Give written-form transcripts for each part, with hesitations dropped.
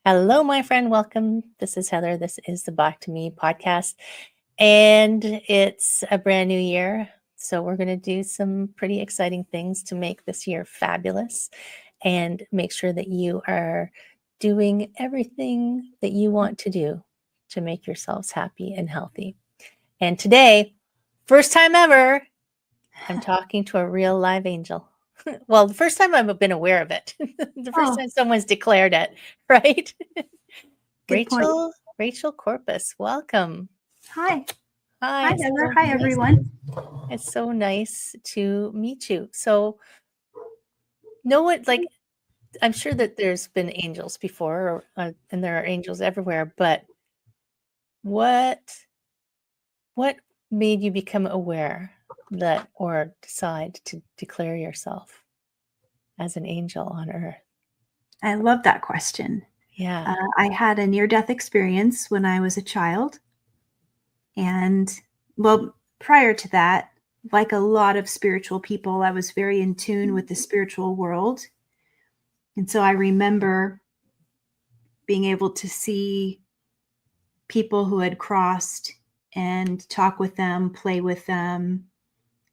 Hello, my friend. Welcome. This is Heather. This is the Back to Me podcast. And it's a brand new year. So we're going to do some pretty exciting things to make this year fabulous and make sure that you are doing everything that you want to do to make yourselves happy and healthy. And today, first time ever, I'm talking to a real live angel. Well, the first time I've been aware of it. The first time someone's declared it, right? Good point. Rachel Corpus, welcome. Hi. Hi, Hi, Heather. Hi, everyone. It's so nice to meet you. So, I'm sure that there's been angels before, and there are angels everywhere. But what made you become aware that, or decide to declare yourself as an angel on Earth? I love that question. Yeah. I had a near-death experience when I was a child. And, well, prior to that, like a lot of spiritual people, I was very in tune with the spiritual world. And so I remember being able to see people who had crossed and talk with them, play with them.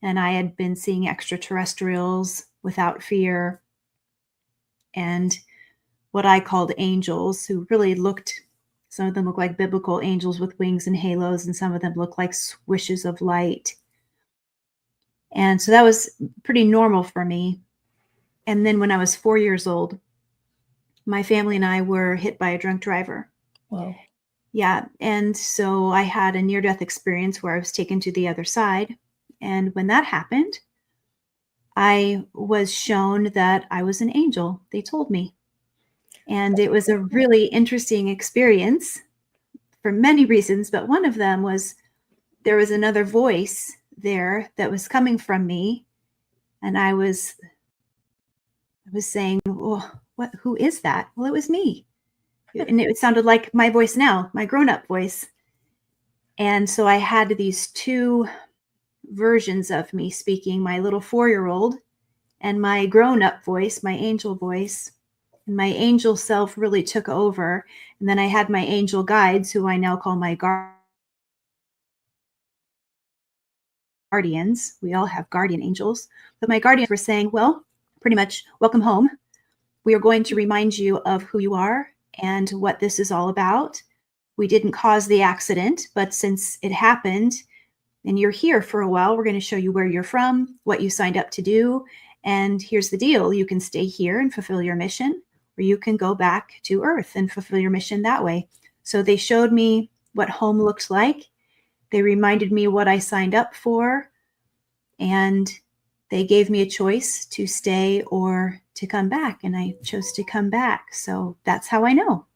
And I had been seeing extraterrestrials without fear. And what I called angels, who really looked, some of them look like biblical angels with wings and halos, and some of them look like swishes of light. And so that was pretty normal for me. And then when I was 4 years old, my family and I were hit by a drunk driver. Whoa. Yeah. And so I had a near-death experience where I was taken to the other side. And when that happened, I was shown that I was an angel. They told me. And it was a really interesting experience for many reasons, but one of them was there was another voice there that was coming from me, and I was saying, "Well, who is that?" Well, it was me. And it sounded like my voice now, my grown-up voice. And so I had these two versions of me speaking, my little 4-year-old and my grown-up voice, my angel voice. And my angel self really took over. And then I had my angel guides, who I now call my guardians. We all have guardian angels. But my guardians were saying, well, pretty much, welcome home. We are going to remind you of who you are and what this is all about. We didn't cause the accident, but since it happened and you're here for a while, we're going to show you where you're from, what you signed up to do. And here's the deal. You can stay here and fulfill your mission, or you can go back to Earth and fulfill your mission that way. So they showed me what home looked like. They reminded me what I signed up for, and they gave me a choice to stay or to come back, and I chose to come back. So that's how I know.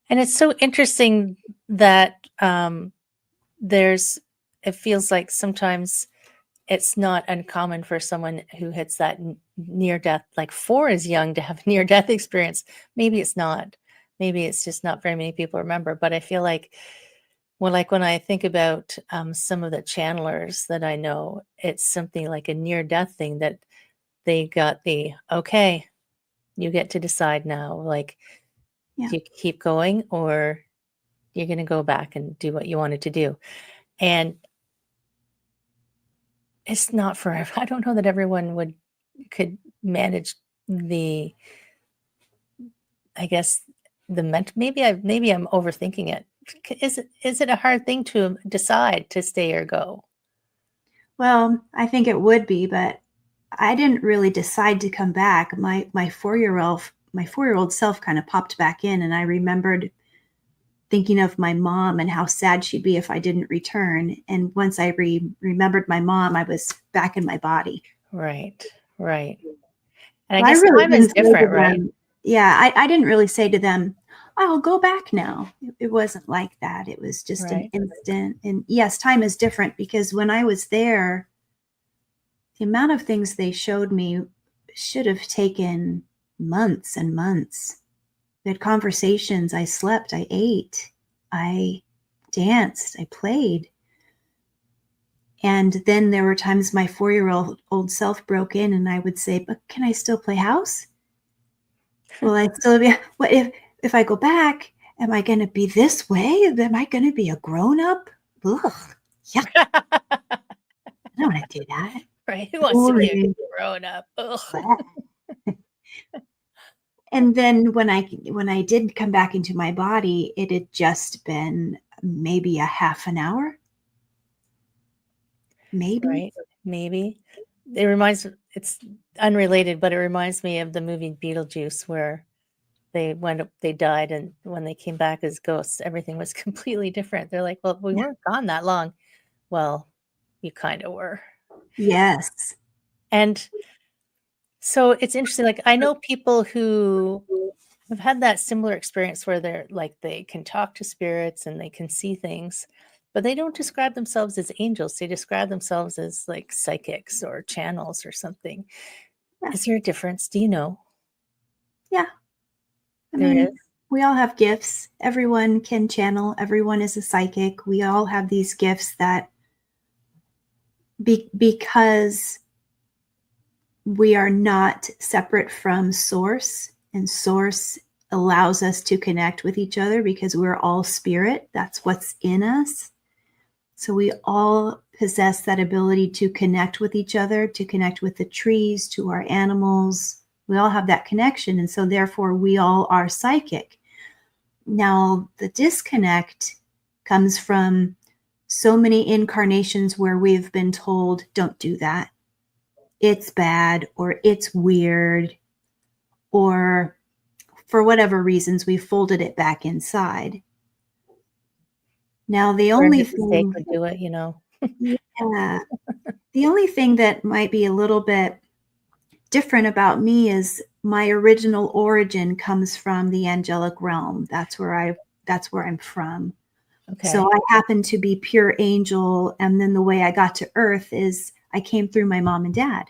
And it's so interesting that it feels like sometimes it's not uncommon for someone who hits that near death, like 4 is young to have a near death experience. Maybe it's not. Maybe it's just not very many people remember. But I feel like, when I think about some of the channelers that I know, it's something like a near death thing that they got okay, you get to decide now, like, do you keep going or you're going to go back and do what you wanted to do. And it's not forever. I don't know that everyone could manage maybe I'm overthinking it. Is it a hard thing to decide to stay or go? Well, I think it would be, but I didn't really decide to come back. My 4-year-old self kind of popped back in, and I remembered thinking of my mom and how sad she'd be if I didn't return. And once I remembered my mom, I was back in my body. Right. And I guess time is different, right? Yeah, I didn't really say to them, I'll go back now. It wasn't like that. It was just an instant. And yes, time is different, because when I was there, the amount of things they showed me should have taken months and months. We had conversations. I slept, I ate, I danced, I played. And then there were times my 4-year-old self broke in, and I would say, but can I still play house? Well, I still be, what if if I go back, am I going to be this way? Am I going to be a grown up? Ugh, yeah, I don't want to do that. Right? Who wants to be a Boring. grown up? Ugh. And then when I did come back into my body, it had just been maybe a half an hour. Maybe. Right? Maybe. It's unrelated, but it reminds me of the movie Beetlejuice, where they died, and when they came back as ghosts, everything was completely different. They're like, well, we Yeah. weren't gone that long. Well, you kind of were. Yes. And so it's interesting. Like, I know people who have had that similar experience where they're like, they can talk to spirits and they can see things, but they don't describe themselves as angels. They describe themselves as like psychics or channels or something. Yeah. Is there a difference? Do you know? Yeah. I There mean, is. we all have gifts. Everyone can channel. Everyone is a psychic. We all have these gifts that because we are not separate from source, and source allows us to connect with each other because we're all spirit. That's what's in us. So we all possess that ability to connect with each other, to connect with the trees, to our animals. We all have that connection. And so therefore we all are psychic. Now the disconnect comes from so many incarnations where we've been told, don't do that. It's bad, or it's weird, or for whatever reasons, we folded it back inside. Now, the Burn only the mistake thing, would do it, you know. yeah, the only thing that might be a little bit different about me is my original origin comes from the angelic realm. That's where I'm from. So Okay. I happen to be pure angel, and then the way I got to earth is I came through my mom and dad.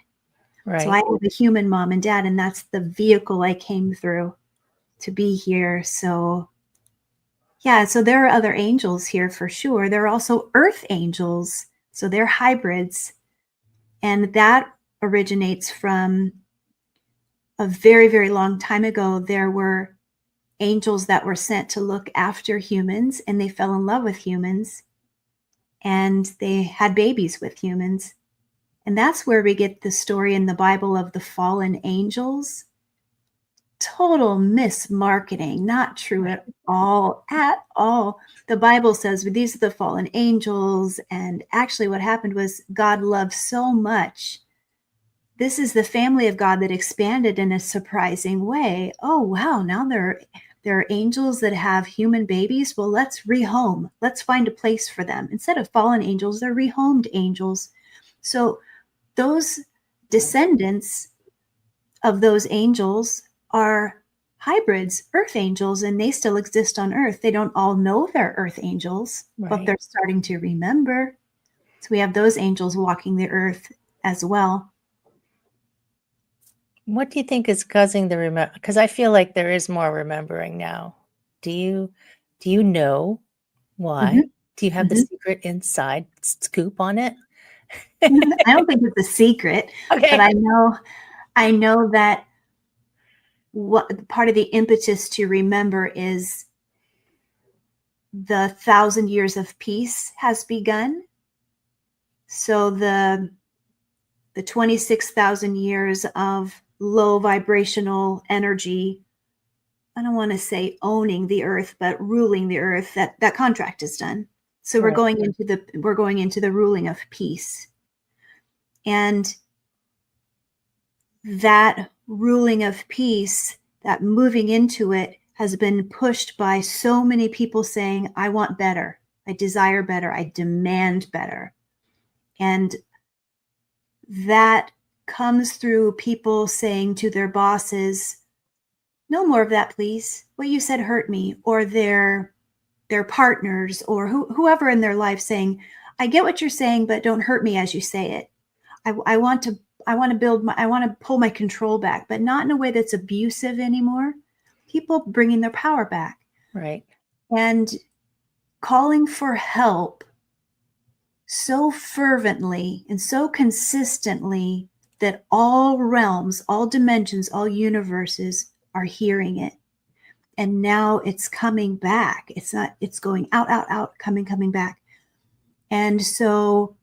So I Right. have a human mom and dad, and that's the vehicle I came through to be here. So yeah, so there are other angels here for sure. There are also earth angels. So they're hybrids. And that originates from a very, very long time ago. There were angels that were sent to look after humans, and they fell in love with humans, and they had babies with humans. And that's where we get the story in the Bible of the fallen angels. Total mismarketing, not true Right. at all, at all. The Bible says these are the fallen angels, and actually what happened was God loved so much. This is the family of God that expanded in a surprising way. Oh wow, now there are angels that have human babies. Well, let's rehome. Let's find a place for them. Instead of fallen angels, they're rehomed angels. So those descendants of those angels are hybrids, earth angels, and they still exist on earth. They don't all know they're earth angels, but Right. they're starting to remember. So we have those angels walking the earth as well. What do you think is causing the remember? Because I feel like there is more remembering now. Do you know why? Mhm, Do you have the mhm. secret inside scoop on it? I don't think it's a secret, but Okay. I know that what part of the impetus to remember is the 1,000 years of peace has begun. So the 26,000 years of low vibrational energy, I don't want to say owning the earth, but ruling the earth, that contract is done. So we're Right. going into the ruling of peace. And that ruling of peace, that moving into it, has been pushed by so many people saying, I want better, I desire better, I demand better. And that comes through people saying to their bosses, no more of that, please. What you said hurt me. Or their partners, or whoever in their life saying, I get what you're saying, but don't hurt me as you say it. I want to I want to pull my control back, but not in a way that's abusive anymore. People bringing their power back Right. and calling for help so fervently and so consistently that all realms, all dimensions, all universes are hearing it. and now it's coming back. It's going out, coming back. And so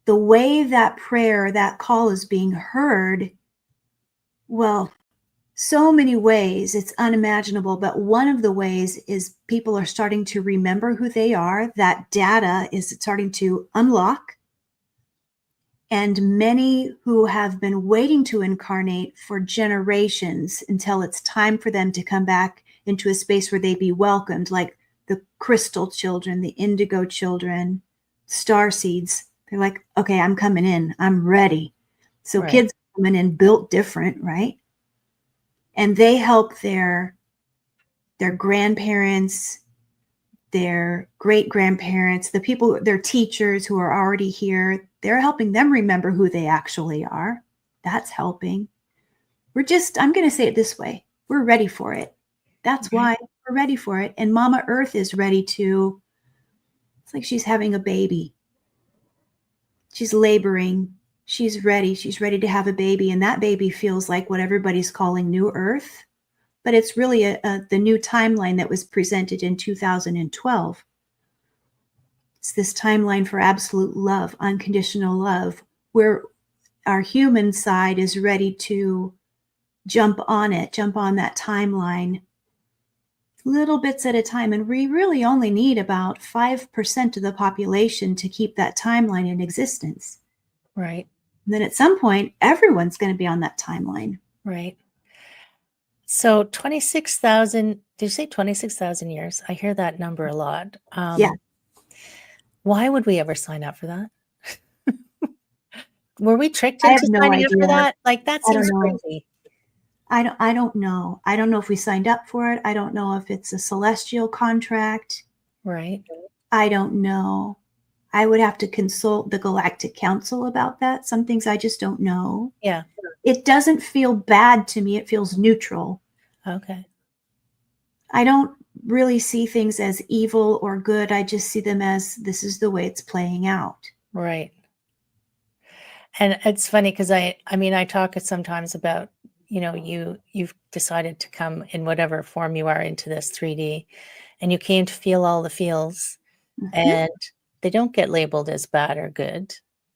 the way that prayer, that call is being heard, well, so many ways, it's unimaginable. But one of the ways is people are starting to remember who they are. That data is starting to unlock. And many who have been waiting to incarnate for generations until it's time for them to come back into a space where they be welcomed, like the crystal children, the indigo children, star seeds. They're like, okay, I'm coming in. I'm ready. So Right. kids coming in built different, right? And they help their grandparents, their great grandparents, the people, their teachers who are already here. They're helping them remember who they actually are. That's helping. I'm going to say it this way. We're ready for it. That's why we're ready for it. And Mama Earth is ready to, it's like she's having a baby. She's laboring. She's ready. She's ready to have a baby. And that baby feels like what everybody's calling New Earth. But it's really the new timeline that was presented in 2012. It's this timeline for absolute love, unconditional love, where our human side is ready to jump on that timeline, little bits at a time. And we really only need about 5% of the population to keep that timeline in existence. Right. And then at some point, everyone's going to be on that timeline. Right. So 26,000, did you say 26,000 years? I hear that number a lot. Yeah. Why would we ever sign up for that? Were we tricked I have into no signing up for idea. that? Like, that I don't seems know. crazy. I don't know. I don't know if we signed up for it. I don't know if it's a celestial contract. Right. I don't know. I would have to consult the Galactic Council about that. Some things I just don't know. Yeah. It doesn't feel bad to me. It feels neutral. Okay. I don't really see things as evil or good. I just see them as this is the way it's playing out. Right. And it's funny because I mean, I talk sometimes about, you've decided to come in whatever form you are into this 3D, and you came to feel all the feels, Mhm. and they don't get labeled as bad or good.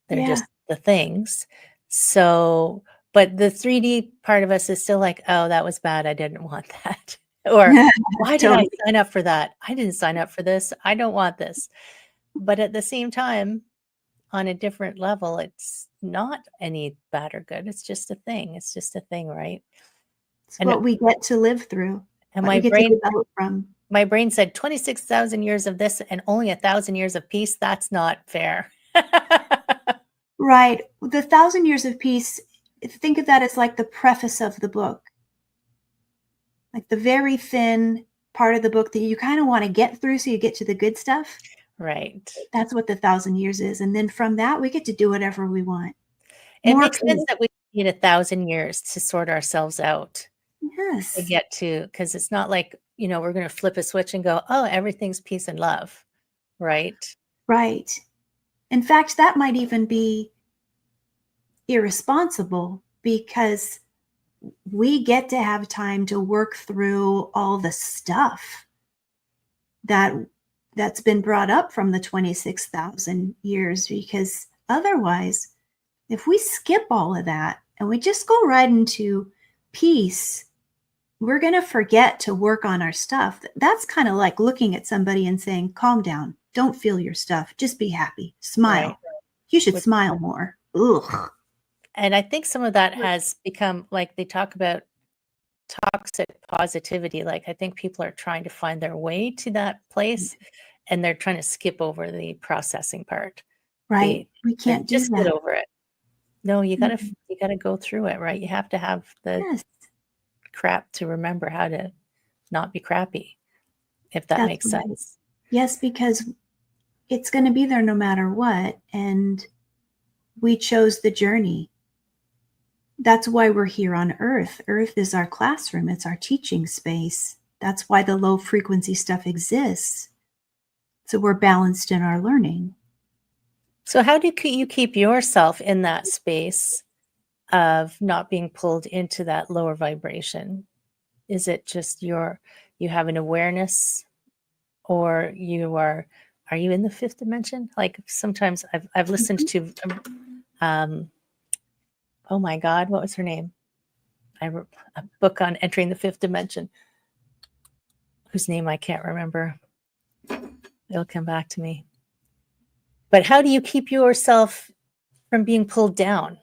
They're Yeah. just the things. So, but the 3D part of us is still like, oh, that was bad. I didn't want that. Or why did I Totally. sign up for that? I didn't sign up for this. I don't want this. But at the same time, on a different level, it's not any bad or good. It's just a thing. It's just a thing, right? It's And what we get to live through, and what we get to develop from. my brain said 26,000 years of this and only 1,000 years of peace. That's not fair. Right. The 1,000 Years of Peace, think of that as like the preface of the book. Like the very thin part of the book that you kind of want to get through so you get to the good stuff. Right. That's what the 1,000 years is. And then from that, we get to do whatever we want. It More makes sense peace. that we need 1,000 years to sort ourselves out to Yes. get to, because it's not like, we're going to flip a switch and go, oh, everything's peace and love. Right. Right. In fact, that might even be irresponsible because we get to have time to work through all the stuff that's been brought up from the 26,000 years, because otherwise, if we skip all of that and we just go right into peace, we're going to forget to work on our stuff. That's kind of like looking at somebody and saying, calm down, don't feel your stuff, just be happy, smile. Right. You should smile more. Ugh. And I think some of that has become, like, they talk about toxic positivity. Like, I think people are trying to find their way to that place, and they're trying to skip over the processing part. Right. We can't do just get that. over it. No, you gotta go through it, right? You have to have the Yes. crap to remember how to not be crappy, if that That's makes right. sense. Yes, because it's going to be there no matter what. And we chose the journey. That's why we're here on Earth. Earth is our classroom. It's our teaching space. That's why the low frequency stuff exists. So we're balanced in our learning. So how do you keep yourself in that space of not being pulled into that lower vibration? is it just you have an awareness, or are you in the fifth dimension? Like sometimes I've listened to oh my God, what was her name? I wrote a book on entering the fifth dimension, whose name I can't remember. It'll come back to me. But how do you keep yourself from being pulled down?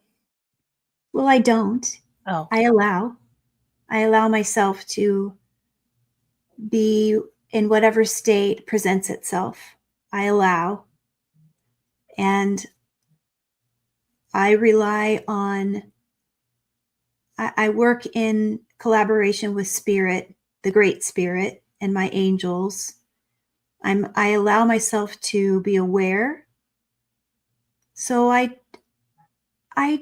Well, I don't. Oh, I allow myself to be in whatever state presents itself. I allow. And I rely on, I work in collaboration with Spirit, the Great Spirit, and my angels. I allow myself to be aware. So I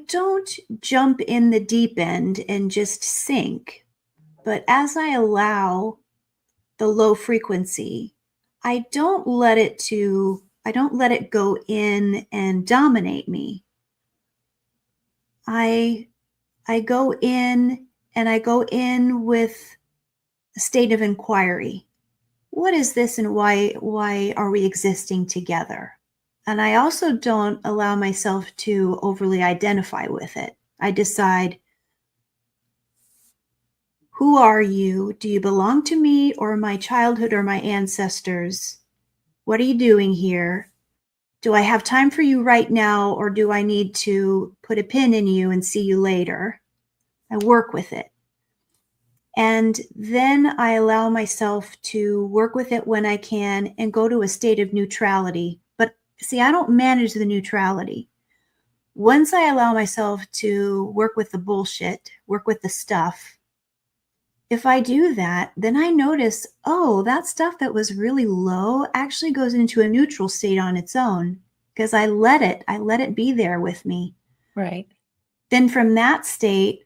don't jump in the deep end and just sink. But as I allow the low frequency, I don't let it go in and dominate me. I go in, and I go in with a state of inquiry. What is this, and why are we existing together? And I also don't allow myself to overly identify with it. I decide, who are you? Do you belong to me or my childhood or my ancestors? What are you doing here? Do I have time for you right now, or do I need to put a pin in you and see you later? I work with it. And then I allow myself to work with it when I can and go to a state of neutrality. But see, I don't manage the neutrality. Once I allow myself to work with the bullshit, work with the stuff, if I do that, then I notice, oh, that stuff that was really low actually goes into a neutral state on its own, because I let it be there with me. right. Then from that state,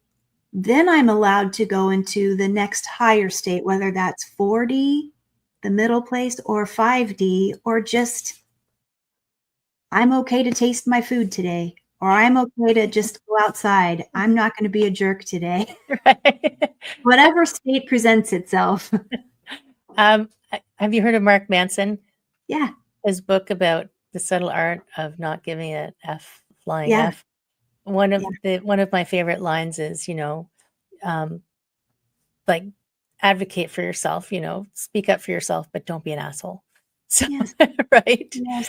then I'm allowed to go into the next higher state, whether that's 4D, the middle place, or 5D, or just, I'm okay to taste my food today, or I'm okay to just go outside. I'm not going to be a jerk today. Right. Whatever state presents itself. Have you heard of Mark Manson? Yeah. His book about the subtle art of not giving an flying Yeah. F. One Yeah. of my favorite lines is, like, advocate for yourself, speak up for yourself, but don't be an asshole. So, Yes. right. Yes.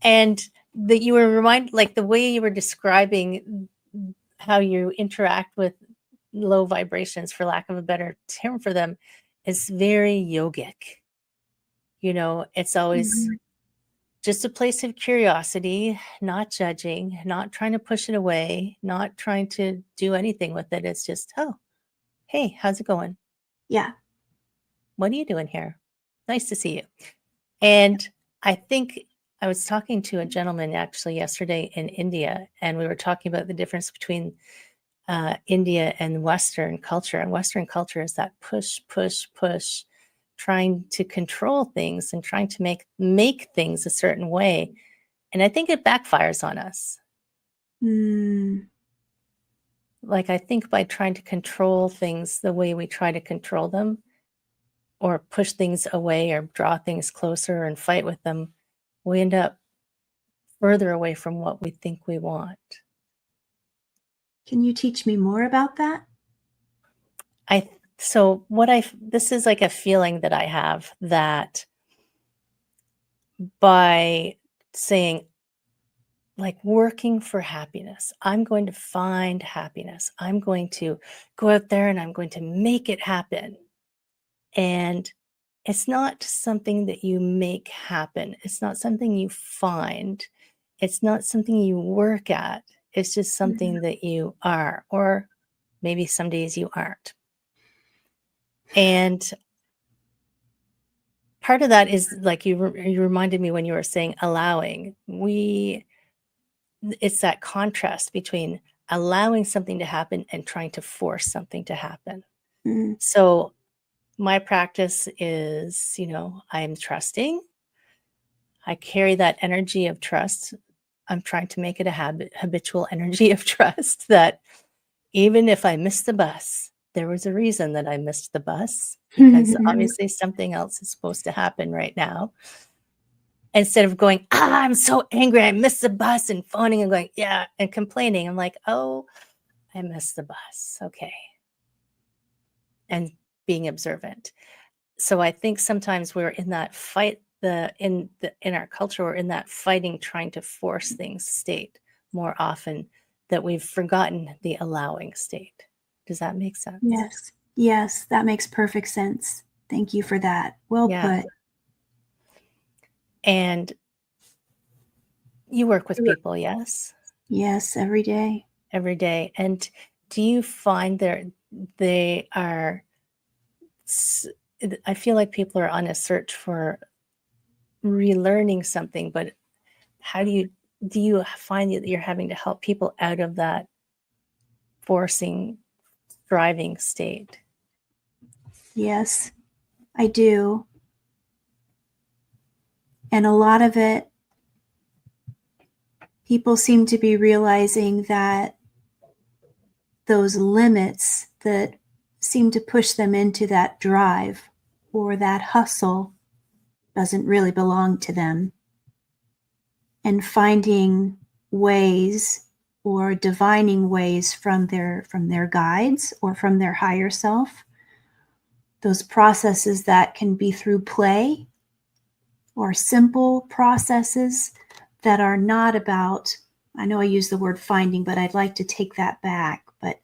And that you were reminded, like the way you were describing how you interact with low vibrations, for lack of a better term for them, is very yogic. It's always Mhm. just a place of curiosity, not judging, not trying to push it away, not trying to do anything with it. It's just, oh, hey, how's it going? Yeah. What are you doing here? Nice to see you. And I think I was talking to a gentleman actually yesterday in India, and we were talking about the difference between India and Western culture. And Western culture is that push, push, push, trying to control things and trying to make things a certain way. And I think it backfires on us. Mm. Like, I think by trying to control things the way we try to control them, or push things away or draw things closer and fight with them, we end up further away from what we think we want. Can you teach me more about that? This is like a feeling that I have, that by saying, like, working for happiness, I'm going to find happiness. I'm going to go out there and I'm going to make it happen. And it's not something that you make happen. It's not something you find. It's not something you work at. It's just Mhm. something that you are, or maybe some days you aren't. And part of that is, like, you reminded me when you were saying allowing. It's that contrast between allowing something to happen and trying to force something to happen. Mm. So my practice is, I'm trusting. I carry that energy of trust. I'm trying to make it a habitual energy of trust, that even if I miss the bus, there was a reason that I missed the bus, because obviously something else is supposed to happen right now. Instead of going, I'm so angry, I missed the bus, and phoning and going, yeah, and complaining, I'm like, oh, I missed the bus. Okay. And being observant. So I think sometimes we're in that fight, in our culture, we're in that fighting, trying to force things state more often, that we've forgotten the allowing state. Does that make sense? Yes. Yes, that makes perfect sense. Thank you for that. Well put. And you work with people, yes? Yes, every day. Every day. And do you find they are, I feel like people are on a search for relearning something, but how do you find that you're having to help people out of that forcing, striving state? Yes, I do. And a lot of it, people seem to be realizing that those limits that seem to push them into that drive or that hustle doesn't really belong to them. And finding ways or divining ways from their guides or from their higher self, those processes that can be through play or simple processes that are not about, I know I use the word finding, but I'd like to take that back, but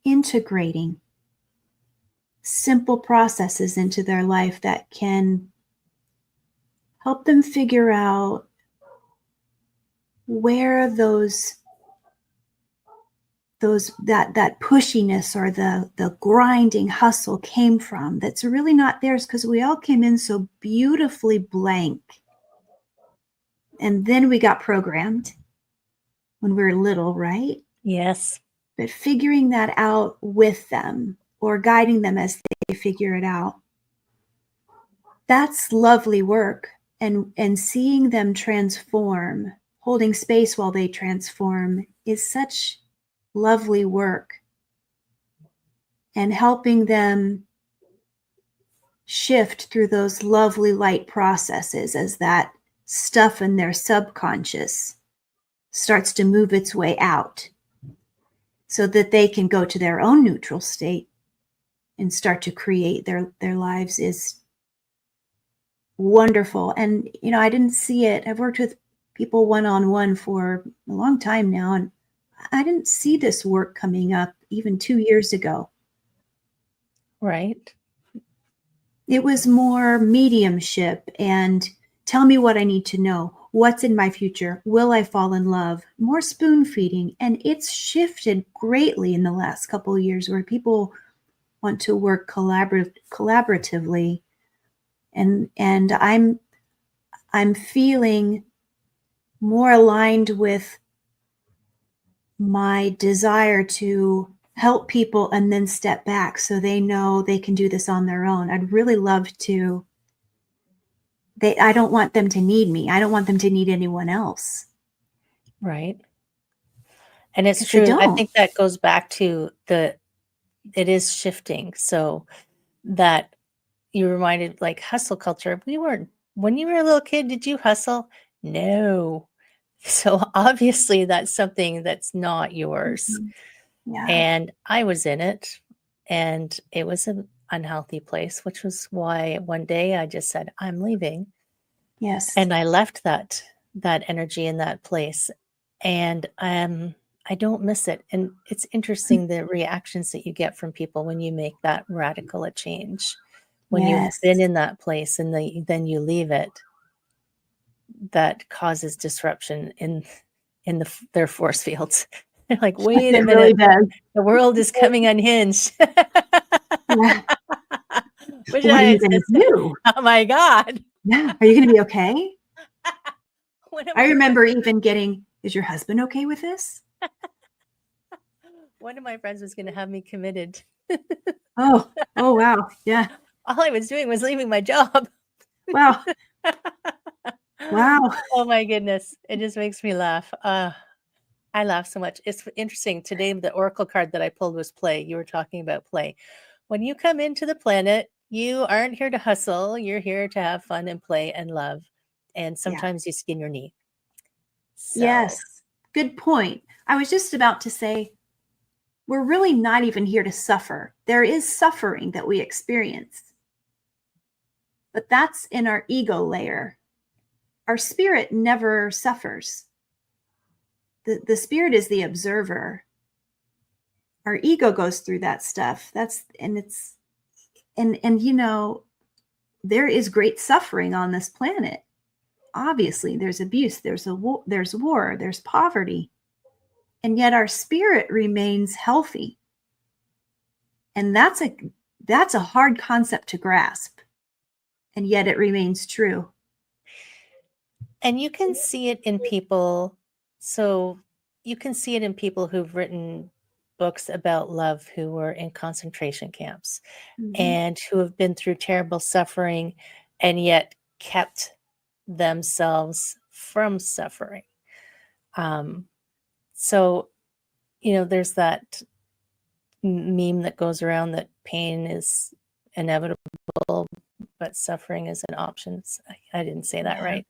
integrating simple processes into their life that can help them figure out where that pushiness or the grinding hustle came from, that's really not theirs, because we all came in so beautifully blank. And then we got programmed when we were little, right? Yes. But figuring that out with them or guiding them as they figure it out, that's lovely work. And seeing them transform, holding space while they transform, is such lovely work. And helping them shift through those lovely light processes as that stuff in their subconscious starts to move its way out, so that they can go to their own neutral state and start to create their lives, is wonderful. And, I didn't see it. I've worked with people one-on-one for a long time now, and I didn't see this work coming up even 2 years ago. Right. It was more mediumship and tell me what I need to know. What's in my future? Will I fall in love? More spoon feeding. And it's shifted greatly in the last couple of years, where people want to work collaboratively. And I'm feeling more aligned with my desire to help people and then step back so they know they can do this on their own. I'd really love to. I don't want them to need me. I don't want them to need anyone else. Right. And it's true. I think that goes back to it is shifting. So that you reminded, like, hustle culture. When you were a little kid, did you hustle? No. So obviously that's something that's not yours. Mm-hmm. Yeah. And I was in it, and it was an unhealthy place, which was why one day I just said, I'm leaving. Yes. And I left that energy in that place. And I don't miss it. And it's interesting the reactions that you get from people when you make that radical a change. When you've been in that place and then you leave it, that causes disruption in their force fields. They're like, wait a minute, really the world is coming unhinged. Yeah. What are you going to do? Oh my God. Yeah. Are you going to be okay? I remember even getting, is your husband okay with this? One of my friends was going to have me committed. Oh, wow. Yeah. All I was doing was leaving my job. Wow. Wow. Oh my goodness. It just makes me laugh. I laugh so much. It's interesting. Today, the oracle card that I pulled was play. You were talking about play. When you come into the planet, you aren't here to hustle. You're here to have fun and play and love. And Yeah. sometimes you skin your knee. So, Yes. Good point. I was just about to say, we're really not even here to suffer. There is suffering that we experience, but that's in our ego layer. Our spirit never suffers. The spirit is the observer. Our ego goes through that stuff. And you know, there is great suffering on this planet. Obviously, there's abuse, there's war, there's poverty. And yet our spirit remains healthy. And that's a hard concept to grasp. And yet it remains true. and you can see it in people. So you can see it in people who've written books about love who were in concentration camps and who have been through terrible suffering and yet kept themselves from suffering. So, there's that meme that goes around that pain is inevitable, but suffering is an option. I didn't say that right.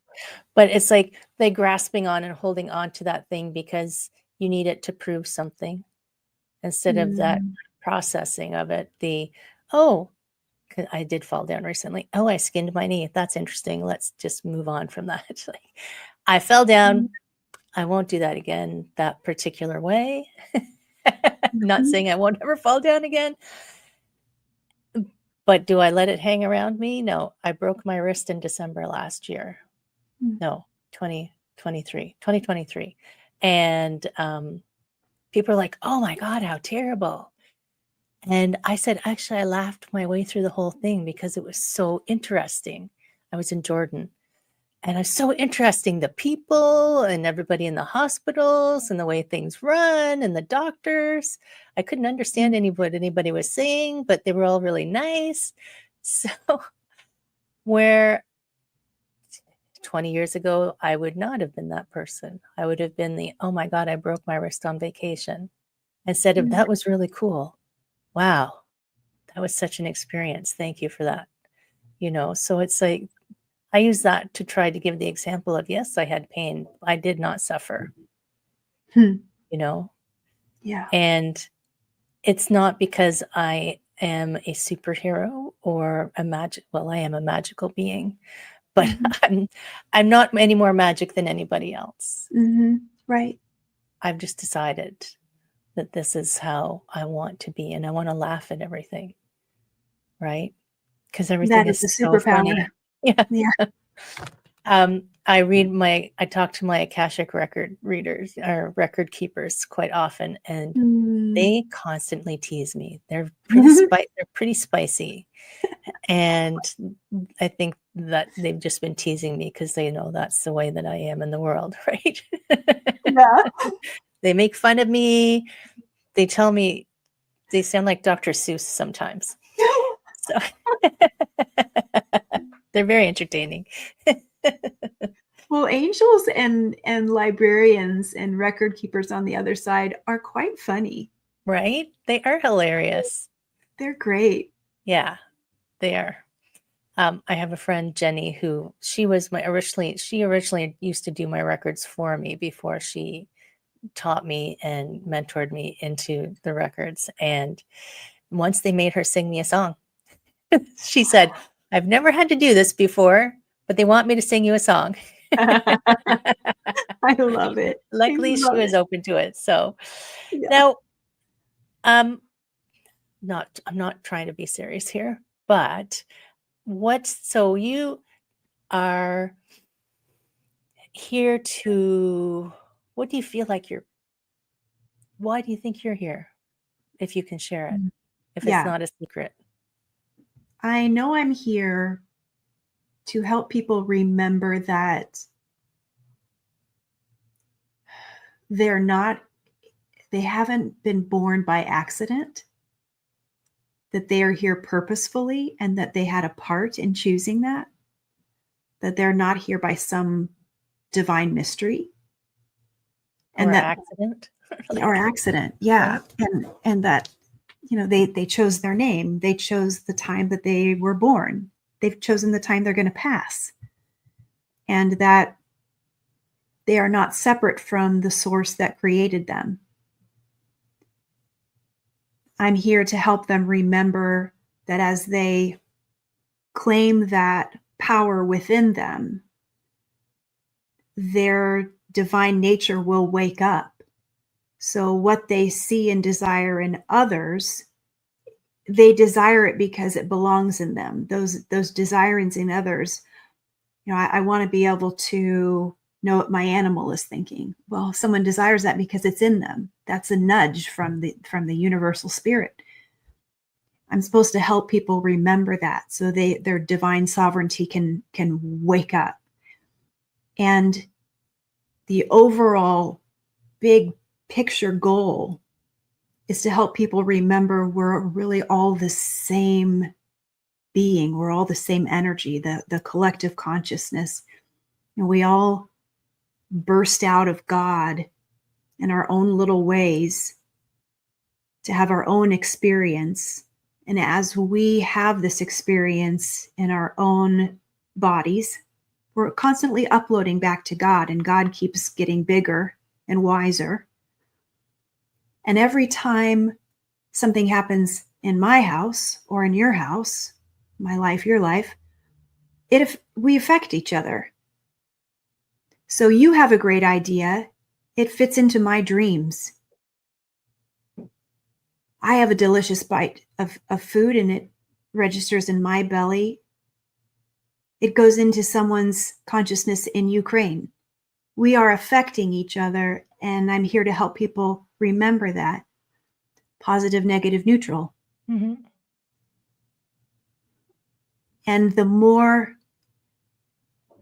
But it's like they grasping on and holding on to that thing because you need it to prove something instead of that processing of it. I did fall down recently. Oh, I skinned my knee. That's interesting. Let's just move on from that. Like, I fell down. I won't do that again that particular way. Not saying I won't ever fall down again. But do I let it hang around me? No. I broke my wrist in December last year. No, 2023. And people are like, oh my God, how terrible. And I said, actually, I laughed my way through the whole thing because it was so interesting. I was in Jordan. And it's so interesting, the people and everybody in the hospitals and the way things run and the doctors. I couldn't understand what anybody was saying, but they were all really nice. So where 20 years ago, I would not have been that person. I would have been oh my God, I broke my wrist on vacation. Instead of, that was really cool. Wow, that was such an experience. Thank you for that. So it's like, I use that to try to give the example of, yes, I had pain. I did not suffer, Yeah. And it's not because I am a superhero or I am a magical being, but I'm not any more magic than anybody else. Right. I've just decided that this is how I want to be, and I want to laugh at everything, right? Because everything is a so superpower. funny. Yeah. Yeah. I talk to my Akashic record readers or record keepers quite often, and they constantly tease me. They're pretty spicy. And I think that they've just been teasing me because they know that's the way that I am in the world, right? Yeah. They make fun of me. They tell me they sound like Dr. Seuss sometimes. So they're very entertaining. Well, angels and librarians and record keepers on the other side are quite funny. Right? They are hilarious. They're great. Yeah, they are. I have a friend, Jenny, who she originally used to do my records for me before she taught me and mentored me into the records. And once they made her sing me a song, she said, I've never had to do this before, but they want me to sing you a song. I love it. Luckily, she was open to it. So now, I'm not trying to be serious here, but so you are here to, what do you feel like why do you think you're here? If you can share it, if it's not a secret. I know I'm here to help people remember that they haven't been born by accident, that they are here purposefully and that they had a part in choosing that they're not here by some divine mystery, and or that accident. or accident. Yeah. Right. And that, they chose their name. They chose the time that they were born. They've chosen the time they're going to pass. And that they are not separate from the source that created them. I'm here to help them remember that as they claim that power within them, their divine nature will wake up. So what they see and desire in others, they desire it because it belongs in them. Those desirings in others, I want to be able to know what my animal is thinking. Well, someone desires that because it's in them. That's a nudge from the universal spirit. I'm supposed to help people remember that so their divine sovereignty can wake up. And the overall big picture goal is to help people remember we're really all the same being. We're all the same energy, the collective consciousness. And we all burst out of God in our own little ways to have our own experience. And as we have this experience in our own bodies, we're constantly uploading back to God, and God keeps getting bigger and wiser. And every time something happens in my house or in your house, my life, your life, we affect each other. So you have a great idea. It fits into my dreams. I have a delicious bite of food and it registers in my belly. It goes into someone's consciousness in Ukraine. We are affecting each other, and I'm here to help people remember that. Positive, negative, neutral. Mm-hmm. And the more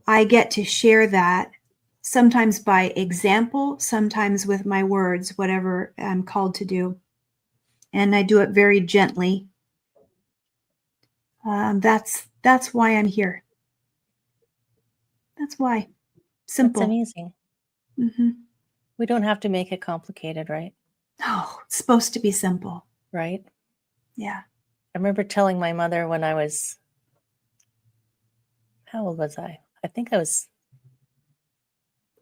I get to share that, sometimes by example, sometimes with my words, whatever I'm called to do, and I do it very gently. That's why I'm here. That's why. Simple. That's amazing. Mm-hmm. We don't have to make it complicated, right? Oh, it's supposed to be simple. Right. Yeah. I remember telling my mother when I was, how old was I? I think I was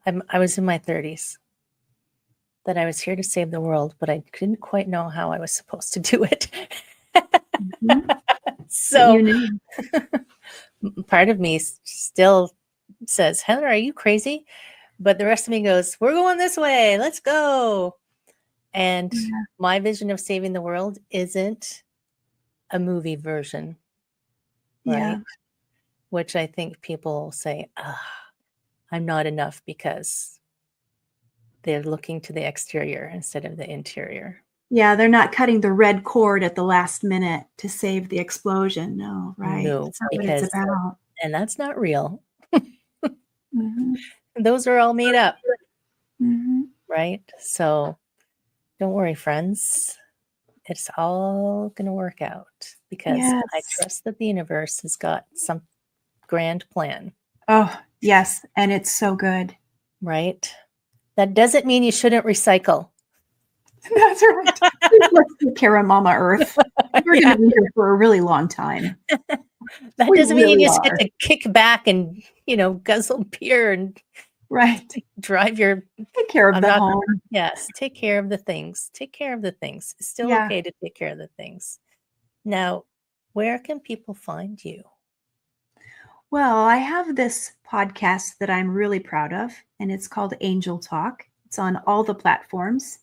in my 30s, that I was here to save the world, but I didn't quite know how I was supposed to do it. Mm-hmm. So you knew. part of me still says, Heather, are you crazy? But the rest of me goes, we're going this way. Let's go. And my vision of saving the world isn't a movie version, right? Yeah. Which I think people say, I'm not enough because they're looking to the exterior instead of the interior. Yeah, they're not cutting the red cord at the last minute to save the explosion. No, right? No, That's not because, what it's about. and that's not real. Mm-hmm. Those are all made up, Mm-hmm. right? So don't worry, friends. It's all going to work out because Yes. I trust that the universe has got some grand plan. Oh, yes. And it's so good. Right? That doesn't mean you shouldn't recycle. That's right. Let's take care of Mama Earth. We're going to be here for a really long time. That We doesn't mean really you just are. get to kick back and, guzzle beer and Right. drive your... Take care of the home. Yes, take care of the things. Take care of the things. It's still Yeah. okay to take care of the things. Now, where can people find you? Well, I have this podcast that I'm really proud of, and it's called Angel Talk. It's on all the platforms.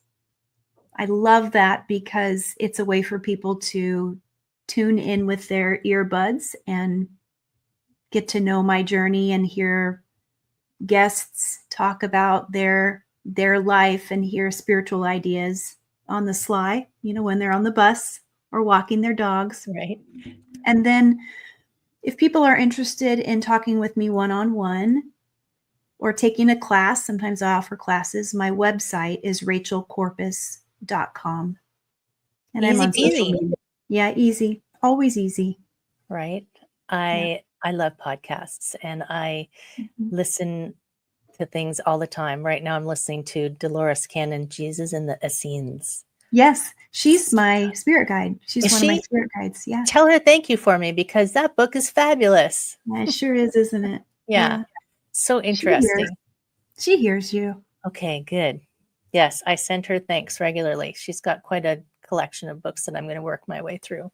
I love that because it's a way for people to tune in with their earbuds and get to know my journey and hear guests talk about their life and hear spiritual ideas on the sly, when they're on the bus or walking their dogs. Right. And then if people are interested in talking with me one-on-one or taking a class, sometimes I offer classes. My website is rachelcorpus.com. And I'm on social media. Yeah, easy. Always easy. Right. I love podcasts and I listen to things all the time. Right now I'm listening to Dolores Cannon, Jesus and the Essenes. Yes, she's my spirit guide. She's Is one of my she? spirit guides. Yeah. Tell her thank you for me, because that book is fabulous. Yeah, it sure is, isn't it? Yeah. So interesting. She hears you. Okay, good. Yes, I send her thanks regularly. She's got quite a collection of books that I'm going to work my way through.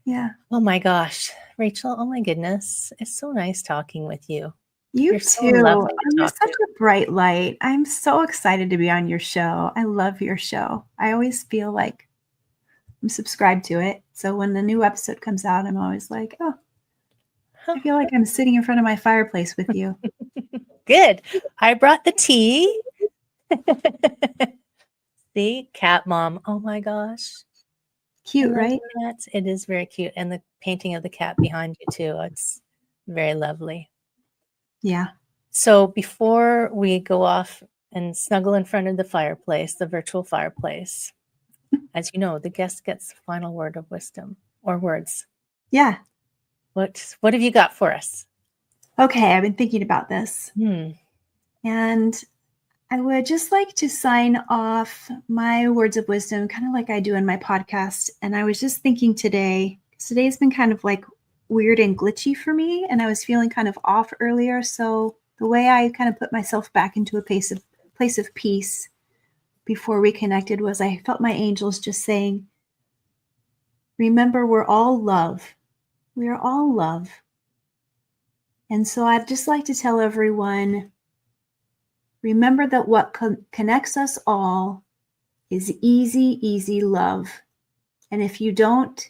Yeah. Oh my gosh, Rachel, oh my goodness. It's so nice talking with you. You You're so too. lovely to You're talk such to. a bright light. I'm so excited to be on your show. I love your show. I always feel like I'm subscribed to it. So when the new episode comes out, I'm always like, oh, I feel like I'm sitting in front of my fireplace with you. Good. I brought the tea. See, cat mom. Oh my gosh. Cute, right? Cats. It is very cute. And the painting of the cat behind you too. It's very lovely. Yeah. So before we go off and snuggle in front of the fireplace, the virtual fireplace, as you know, the guest gets the final word of wisdom or words. Yeah. What have you got for us? Okay, I've been thinking about this. And I would just like to sign off my words of wisdom, kind of like I do in my podcast. And I was just thinking today's been kind of like weird and glitchy for me. And I was feeling kind of off earlier. So the way I kind of put myself back into a place of peace before we connected was I felt my angels just saying, remember, we're all love. We are all love. And so I'd just like to tell everyone, remember that what connects us all is easy, easy love. And if you don't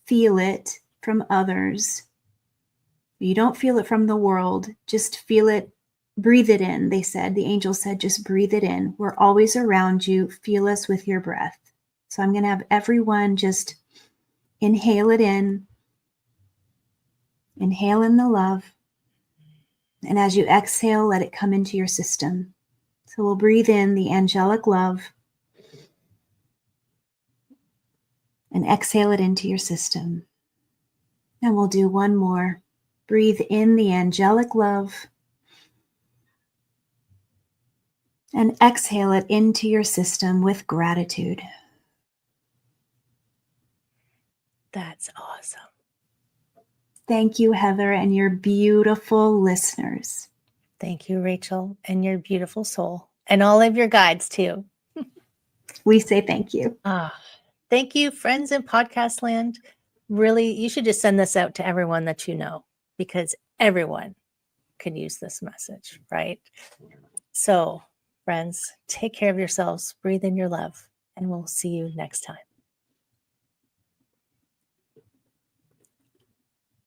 feel it from others, you don't feel it from the world, just feel it, breathe it in. They said, the angel said, just breathe it in. We're always around you. Feel us with your breath. So I'm going to have everyone just inhale it in. Inhale in the love. And as you exhale, let it come into your system. So we'll breathe in the angelic love and exhale it into your system. And we'll do one more. Breathe in the angelic love and exhale it into your system with gratitude. That's awesome. Thank you, Heather, and your beautiful listeners. Thank you, Rachel, and your beautiful soul, and all of your guides too. We say thank you. Thank you, friends in podcast land. Really, you should just send this out to everyone that you know, because everyone could use this message, right? So, friends, take care of yourselves, breathe in your love, and we'll see you next time.